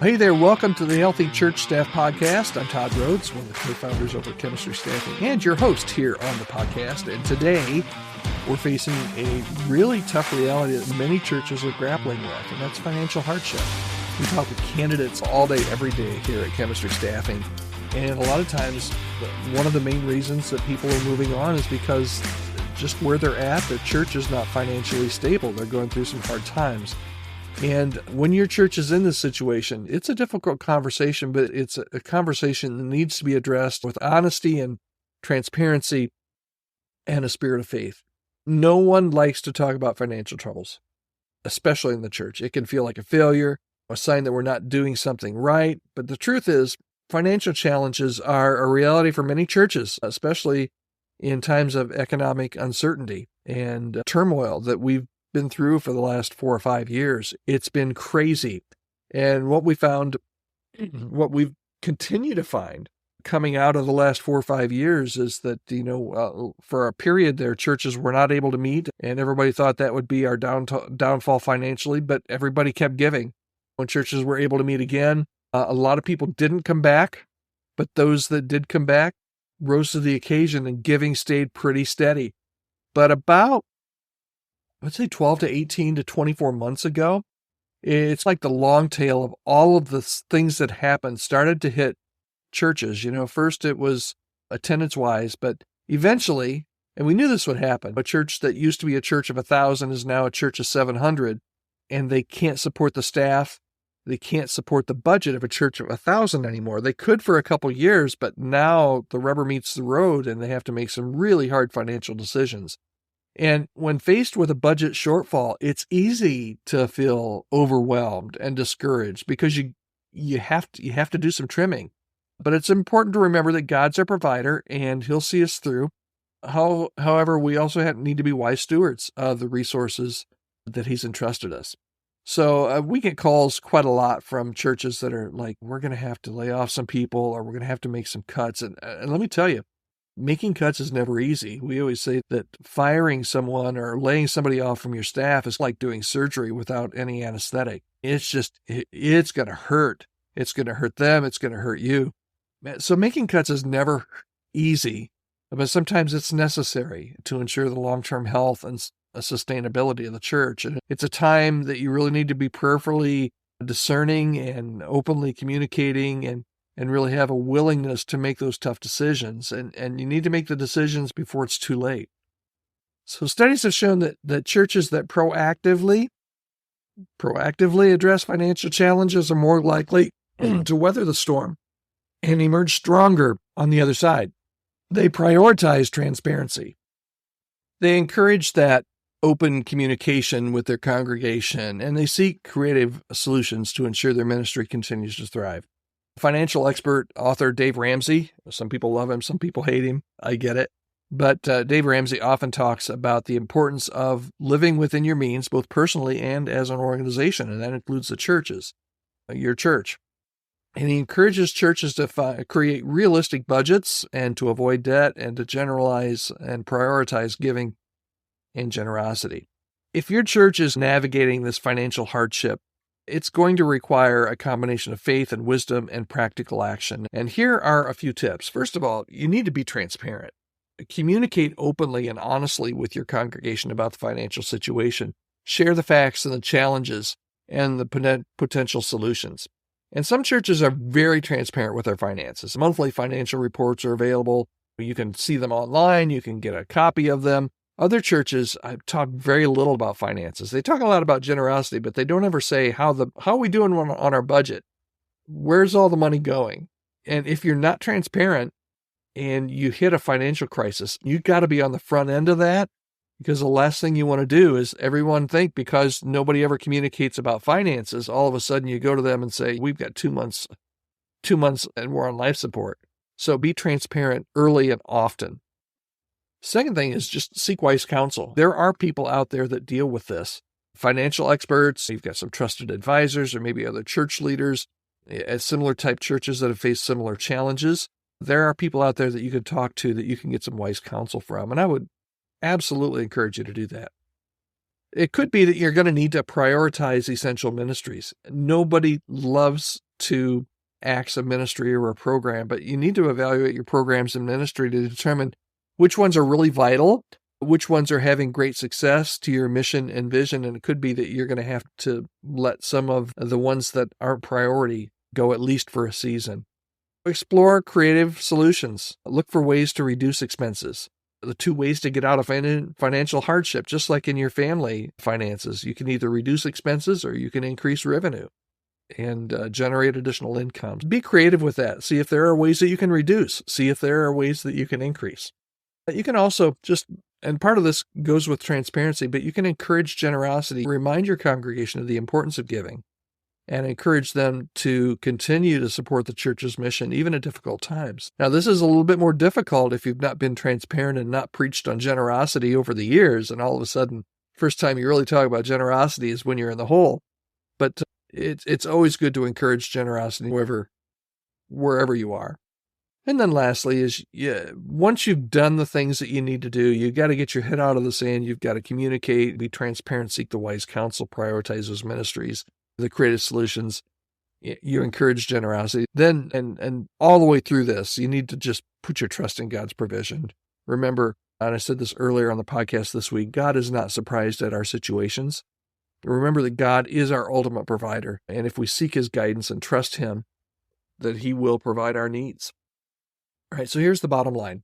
Hey there, welcome to the Healthy Church Staff Podcast. I'm Todd Rhoades, one of the co-founders over at Chemistry Staffing, and your host here on the podcast. And today, we're facing a really tough reality that many churches are grappling with, and that's financial hardship. We talk with candidates all day, every day here at Chemistry Staffing, and a lot of times, one of the main reasons that people are moving on is because just where they're at, their church is not financially stable. They're going through some hard times. And when your church is in this situation, it's a difficult conversation, but it's a conversation that needs to be addressed with honesty and transparency and a spirit of faith. No one likes to talk about financial troubles, especially in the church. It can feel like a failure, a sign that we're not doing something right. But the truth is, financial challenges are a reality for many churches, especially in times of economic uncertainty and turmoil that we've been through for the last 4 or 5 years. It's been crazy. And what we found, what we've continued to find coming out of the last 4 or 5 years is that, for a period there, churches were not able to meet, and everybody thought that would be our downfall financially, but everybody kept giving. When churches were able to meet again, a lot of people didn't come back, but those that did come back rose to the occasion, and giving stayed pretty steady. But about, let's say 12 to 18 to 24 months ago, it's like the long tail of all of the things that happened started to hit churches. First it was attendance-wise, but eventually, and we knew this would happen, a church that used to be a church of 1,000 is now a church of 700, and they can't support the staff. They can't support the budget of a church of 1,000 anymore. They could for a couple years, but now the rubber meets the road, and they have to make some really hard financial decisions. And when faced with a budget shortfall, it's easy to feel overwhelmed and discouraged because you have to do some trimming. But it's important to remember that God's our provider and He'll see us through. However, we also need to be wise stewards of the resources that He's entrusted us. So we get calls quite a lot from churches that are like, we're going to have to lay off some people, or we're going to have to make some cuts. And let me tell you, making cuts is never easy. We always say that firing someone or laying somebody off from your staff is like doing surgery without any anesthetic. It's going to hurt. It's going to hurt them. It's going to hurt you. So making cuts is never easy, but sometimes it's necessary to ensure the long-term health and sustainability of the church. And it's a time that you really need to be prayerfully discerning and openly communicating and really have a willingness to make those tough decisions. And you need to make the decisions before it's too late. So studies have shown that churches that proactively address financial challenges are more likely to weather the storm and emerge stronger on the other side. They prioritize transparency. They encourage that open communication with their congregation, and they seek creative solutions to ensure their ministry continues to thrive. Financial expert, author Dave Ramsey, some people love him, some people hate him, I get it, but Dave Ramsey often talks about the importance of living within your means, both personally and as an organization, and that includes the churches, your church. And he encourages churches to create realistic budgets and to avoid debt and to generalize and prioritize giving and generosity. If your church is navigating this financial hardship, it's going to require a combination of faith and wisdom and practical action. And here are a few tips. First of all, you need to be transparent. Communicate openly and honestly with your congregation about the financial situation. Share the facts and the challenges and the potential solutions. And some churches are very transparent with their finances. Monthly financial reports are available. You can see them online. You can get a copy of them. Other churches talk very little about finances. They talk a lot about generosity, but they don't ever say how are we doing on our budget? Where's all the money going? And if you're not transparent and you hit a financial crisis, you got to be on the front end of that, because the last thing you want to do is everyone think because nobody ever communicates about finances, all of a sudden you go to them and say, we've got 2 months and we're on life support. So be transparent early and often. Second thing is just seek wise counsel. There are people out there that deal with this. Financial experts, you've got some trusted advisors or maybe other church leaders at similar type churches that have faced similar challenges. There are people out there that you can talk to that you can get some wise counsel from. And I would absolutely encourage you to do that. It could be that you're going to need to prioritize essential ministries. Nobody loves to axe a ministry or a program, but you need to evaluate your programs and ministry to determine which ones are really vital, which ones are having great success to your mission and vision. And it could be that you're going to have to let some of the ones that aren't priority go at least for a season. Explore creative solutions. Look for ways to reduce expenses. The two ways to get out of financial hardship, just like in your family finances, you can either reduce expenses or you can increase revenue and generate additional income. Be creative with that. See if there are ways that you can reduce. See if there are ways that you can increase. You can also and part of this goes with transparency, but you can encourage generosity. Remind your congregation of the importance of giving and encourage them to continue to support the church's mission, even at difficult times. Now, this is a little bit more difficult if you've not been transparent and not preached on generosity over the years, and all of a sudden, first time you really talk about generosity is when you're in the hole. But it's always good to encourage generosity wherever you are. And then lastly once you've done the things that you need to do, you've got to get your head out of the sand. You've got to communicate, be transparent, seek the wise counsel, prioritize those ministries, the creative solutions. You encourage generosity. Then, and all the way through this, you need to just put your trust in God's provision. Remember, and I said this earlier on the podcast this week, God is not surprised at our situations. Remember that God is our ultimate provider. And if we seek his guidance and trust him, that he will provide our needs. All right, so here's the bottom line.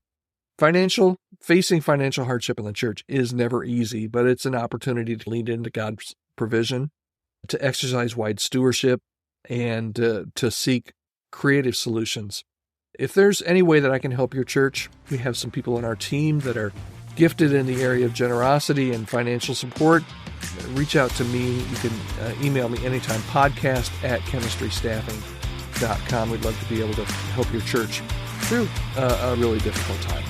Facing financial hardship in the church is never easy, but it's an opportunity to lean into God's provision, to exercise wide stewardship, and to seek creative solutions. If there's any way that I can help your church, we have some people on our team that are gifted in the area of generosity and financial support. Reach out to me. You can email me anytime, podcast@chemistrystaffing.com. We'd love to be able to help your church through a really difficult time.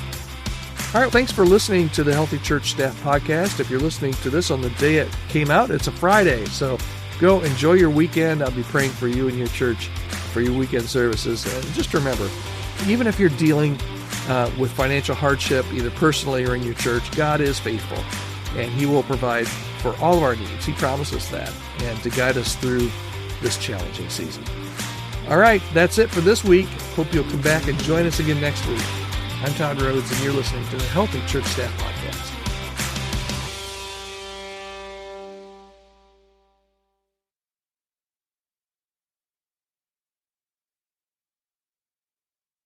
All right, thanks for listening to the Healthy Church Staff Podcast. If you're listening to this on the day it came out, it's a Friday, so go enjoy your weekend. I'll be praying for you and your church for your weekend services. And just remember, even if you're dealing with financial hardship, either personally or in your church, God is faithful, and he will provide for all of our needs. He promises that, and to guide us through this challenging season. All right, that's it for this week. Hope you'll come back and join us again next week. I'm Todd Rhoades, and you're listening to the Healthy Church Staff Podcast.